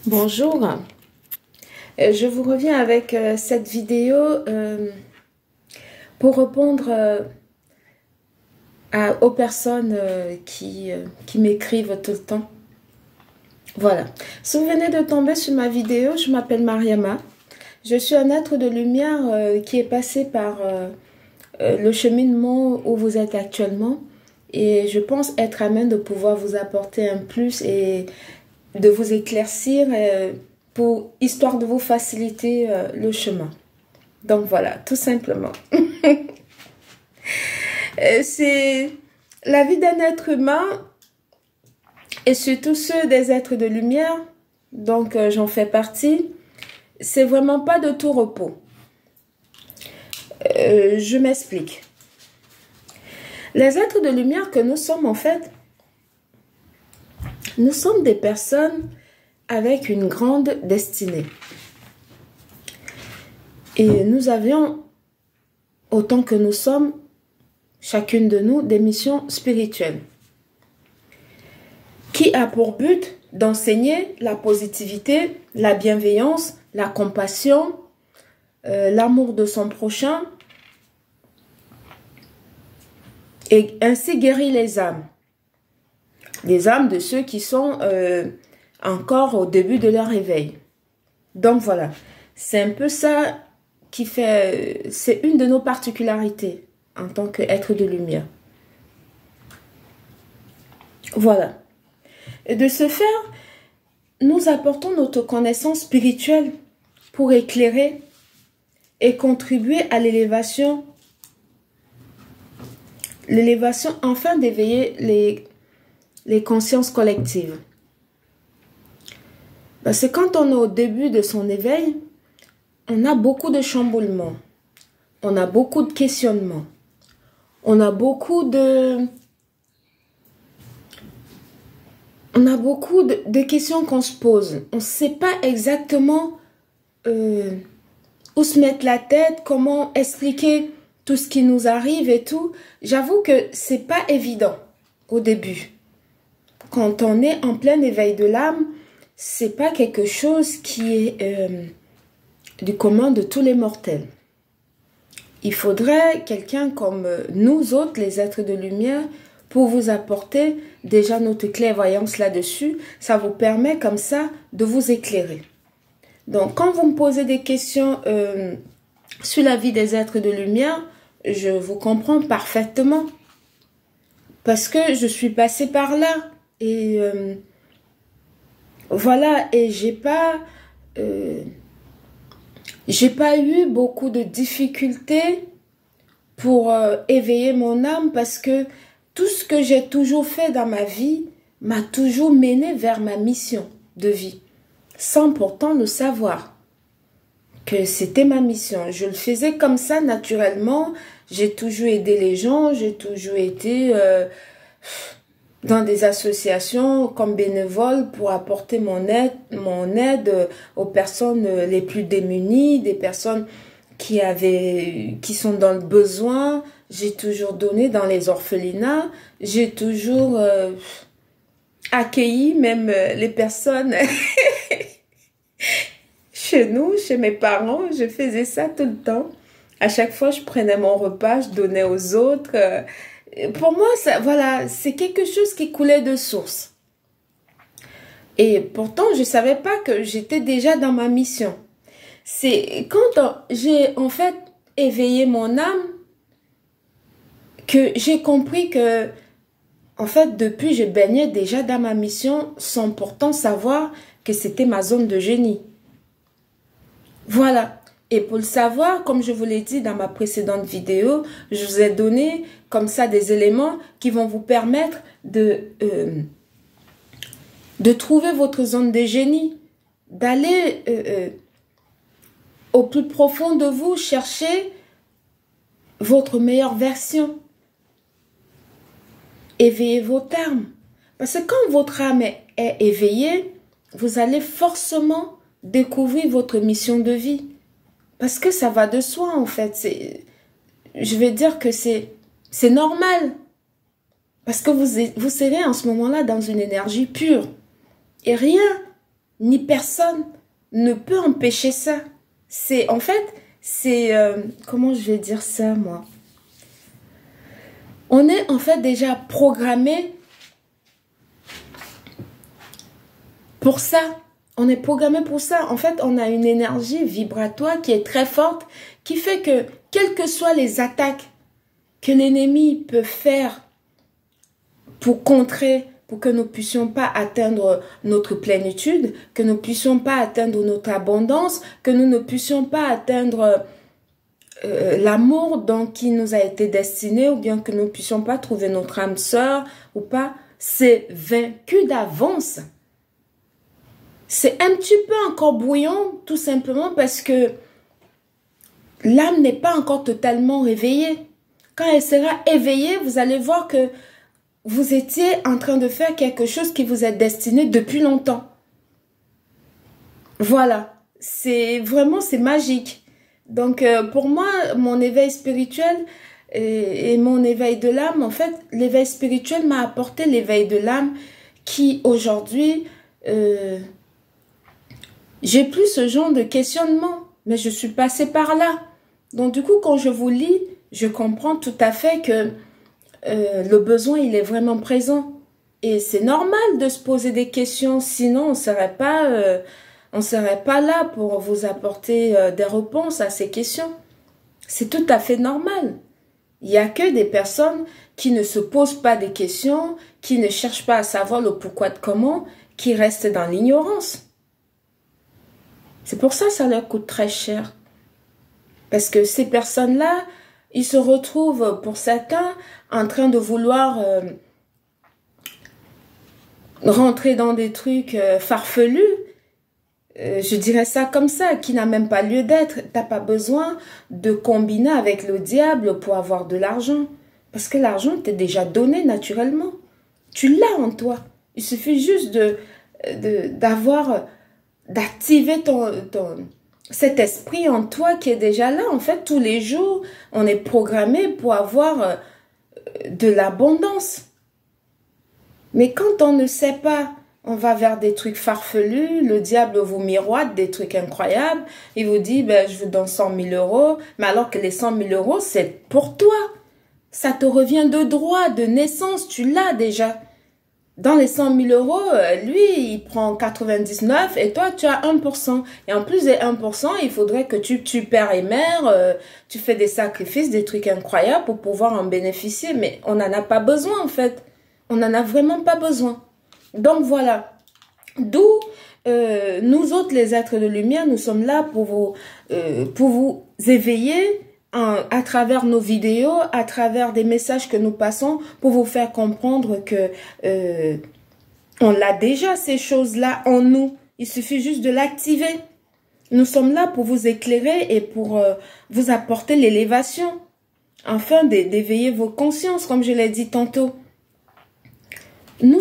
Bonjour, je vous reviens avec cette vidéo pour répondre aux personnes qui m'écrivent tout le temps. Voilà, si vous venez de tomber sur ma vidéo, je m'appelle Mariama. Je suis un être de lumière qui est passé par le cheminement où vous êtes actuellement. Et je pense être à même de pouvoir vous apporter un plus et de vous éclaircir histoire de vous faciliter le chemin. Donc voilà, tout simplement. C'est la vie d'un être humain et surtout ceux des êtres de lumière, donc j'en fais partie. C'est vraiment pas de tout repos. Je m'explique. Les êtres de lumière que nous sommes en fait, nous sommes des personnes avec une grande destinée. Et nous avions, autant que nous sommes, chacune de nous, des missions spirituelles qui a pour but d'enseigner la positivité, la bienveillance, la compassion, l'amour de son prochain et ainsi guérir les âmes. Les âmes de ceux qui sont encore au début de leur éveil. Donc voilà, c'est un peu ça qui fait, c'est une de nos particularités en tant qu'être de lumière. Voilà. Et de ce faire, nous apportons notre connaissance spirituelle pour éclairer et contribuer à l'élévation afin d'éveiller les consciences collectives. Parce que quand on est au début de son éveil, on a beaucoup de chamboulements, on a beaucoup de questionnements, on a beaucoup de questions qu'on se pose. On ne sait pas exactement où se mettre la tête, comment expliquer tout ce qui nous arrive et tout. J'avoue que c'est pas évident au début. Quand on est en plein éveil de l'âme, c'est pas quelque chose qui est du commun de tous les mortels. Il faudrait quelqu'un comme nous autres, les êtres de lumière, pour vous apporter déjà notre clairvoyance là-dessus. Ça vous permet comme ça de vous éclairer. Donc, quand vous me posez des questions sur la vie des êtres de lumière, je vous comprends parfaitement. Parce que je suis passée par là. Et voilà, et j'ai pas eu beaucoup de difficultés pour éveiller mon âme parce que tout ce que j'ai toujours fait dans ma vie m'a toujours mené vers ma mission de vie, sans pourtant le savoir que c'était ma mission. Je le faisais comme ça naturellement. J'ai toujours aidé les gens, j'ai toujours été dans des associations comme bénévole pour apporter mon aide aux personnes les plus démunies, des personnes qui sont dans le besoin. J'ai toujours donné dans les orphelinats, j'ai toujours accueilli même les personnes chez nous, chez mes parents. Je faisais ça tout le temps. À chaque fois, je prenais mon repas, je donnais aux autres. Pour moi, ça, voilà, c'est quelque chose qui coulait de source. Et pourtant, je ne savais pas que j'étais déjà dans ma mission. C'est quand j'ai en fait éveillé mon âme que j'ai compris que, en fait, depuis, je baignais déjà dans ma mission sans pourtant savoir que c'était ma zone de génie. Voilà. Et pour le savoir, comme je vous l'ai dit dans ma précédente vidéo, je vous ai donné comme ça des éléments qui vont vous permettre de trouver votre zone de génie, d'aller au plus profond de vous chercher votre meilleure version. Éveillez vos termes. Parce que quand votre âme est éveillée, vous allez forcément découvrir votre mission de vie. Parce que ça va de soi, en fait. Je vais dire que c'est normal. Parce que vous serez en ce moment-là dans une énergie pure. Et rien ni personne ne peut empêcher ça. C'est, en fait, c'est, comment je vais dire ça, moi? On est en fait déjà programmé pour ça. On est programmé pour ça. En fait, on a une énergie vibratoire qui est très forte, qui fait que, quelles que soient les attaques que l'ennemi peut faire pour contrer, pour que nous puissions pas atteindre notre plénitude, que nous puissions pas atteindre notre abondance, que nous ne puissions pas atteindre l'amour dont qui nous a été destiné, ou bien que nous ne puissions pas trouver notre âme sœur ou pas, c'est vaincu d'avance. C'est un petit peu encore bouillant, tout simplement parce que l'âme n'est pas encore totalement réveillée. Quand elle sera éveillée, vous allez voir que vous étiez en train de faire quelque chose qui vous est destiné depuis longtemps. Voilà, c'est vraiment, c'est magique. Donc, pour moi, mon éveil spirituel et mon éveil de l'âme, en fait, l'éveil spirituel m'a apporté l'éveil de l'âme qui, aujourd'hui, j'ai plus ce genre de questionnement, mais je suis passée par là. Donc, du coup, quand je vous lis, je comprends tout à fait que le besoin, il est vraiment présent. Et c'est normal de se poser des questions, sinon on serait pas là pour vous apporter des réponses à ces questions. C'est tout à fait normal. Il n'y a que des personnes qui ne se posent pas des questions, qui ne cherchent pas à savoir le pourquoi de comment, qui restent dans l'ignorance. C'est pour ça que ça leur coûte très cher. Parce que ces personnes-là, ils se retrouvent, pour certains, en train de vouloir rentrer dans des trucs farfelus. Je dirais ça comme ça, qui n'a même pas lieu d'être. T'as pas besoin de combiner avec le diable pour avoir de l'argent. Parce que l'argent t'est déjà donné naturellement. Tu l'as en toi. Il suffit juste d'activer cet esprit en toi qui est déjà là. En fait, tous les jours, on est programmé pour avoir de l'abondance. Mais quand on ne sait pas, on va vers des trucs farfelus, le diable vous miroite des trucs incroyables, il vous dit, ben, je vous donne 100 000 euros, mais alors que les 100 000 euros, c'est pour toi. Ça te revient de droit, de naissance, tu l'as déjà. Dans les 100 000 euros, lui, il prend 99 et toi, tu as 1%. Et en plus des 1%, il faudrait que tu tues père et mère, tu fais des sacrifices, des trucs incroyables pour pouvoir en bénéficier. Mais on n'en a pas besoin, en fait. On n'en a vraiment pas besoin. Donc, voilà. D'où, nous autres, les êtres de lumière, nous sommes là pour vous éveiller à travers nos vidéos, à travers des messages que nous passons, pour vous faire comprendre que on l'a déjà, ces choses-là, en nous. Il suffit juste de l'activer. Nous sommes là pour vous éclairer et pour vous apporter l'élévation, afin d'éveiller vos consciences, comme je l'ai dit tantôt. Nous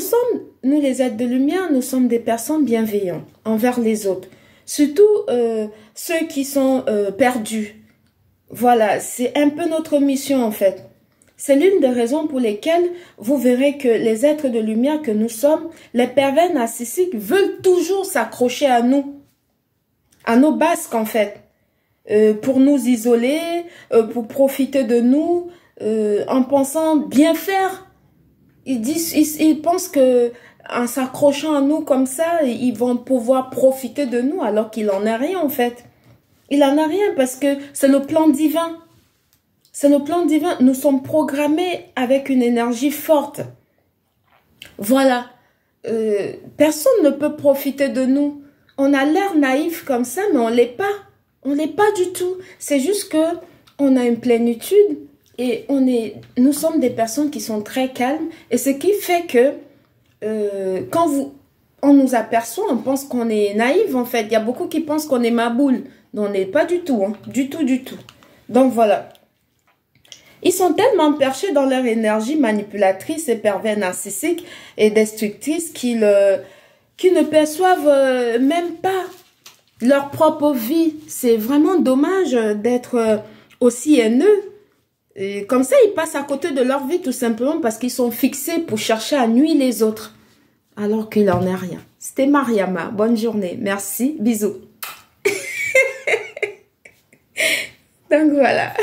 les êtres de lumière, nous sommes des personnes bienveillantes envers les autres. Surtout ceux qui sont perdus. Voilà, c'est un peu notre mission en fait. C'est l'une des raisons pour lesquelles vous verrez que les êtres de lumière que nous sommes, les pervers narcissiques veulent toujours s'accrocher à nous. À nos basques en fait. Pour nous isoler, pour profiter de nous, en pensant bien faire. Ils pensent que en s'accrochant à nous comme ça, ils vont pouvoir profiter de nous alors qu'il en est rien en fait. Il en a rien parce que c'est le plan divin. C'est le plan divin. Nous sommes programmés avec une énergie forte. Voilà. Personne ne peut profiter de nous. On a l'air naïf comme ça, mais on l'est pas. On l'est pas du tout. C'est juste que on a une plénitude et nous sommes des personnes qui sont très calmes. Et ce qui fait que quand on nous aperçoit, on pense qu'on est naïf en fait. Il y a beaucoup qui pensent qu'on est maboule. Non, on n'est pas du tout, hein. Du tout, du tout. Donc voilà. Ils sont tellement perchés dans leur énergie manipulatrice et pervers narcissique et destructrice qu'ils ne perçoivent même pas leur propre vie. C'est vraiment dommage d'être aussi haineux. Et comme ça, ils passent à côté de leur vie tout simplement parce qu'ils sont fixés pour chercher à nuire les autres. Alors qu'il n'en est rien. C'était Mariama. Bonne journée. Merci. Bisous. Donc voilà.